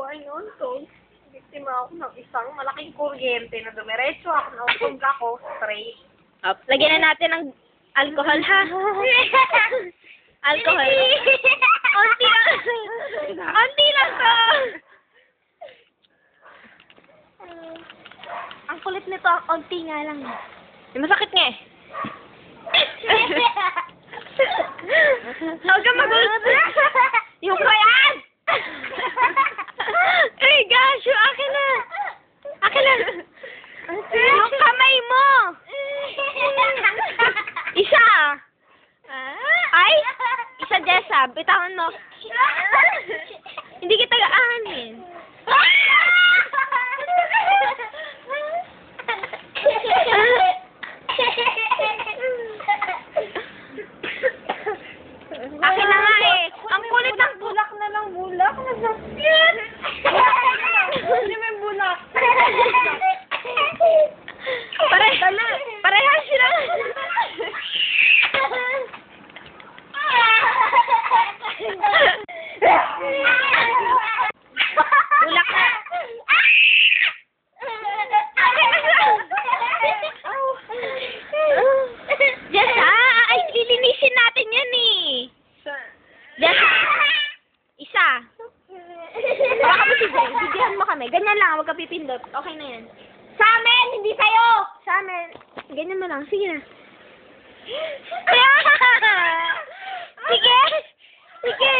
ayun, so, biktima ako ng isang malaking kuryente na dumiretso ako, nausog ako, straight. Up. Lagyan na natin ng alcohol, ha? Alcohol. Onti lang. Onti lang to. Ang kulit nito, ang onti nga lang. Masakit nga eh. Huwag ka mag-ulit. Yung ko yan! Ay, gosh! Yung akin na! Akin na! Yung kamay mo! Isa! Ay! Isa, Jessa. Bitawan mo. Hindi kita gaanin. Akin na nga eh. Ang kulit ng Bulak na lang, bulak. Nasakit! Hindi may bulak. Parehas sila. Bulak na. Jessa, ay lilinisin natin yan eh. Jessa, isa. Baka mo si Jay, bigyan mo kami. Ganyan lang, huwag ka pipindot. Okay na yan. Sa amin, hindi sa'yo. Sa amin. Ganyan mo lang, sige na. Sige. Sige.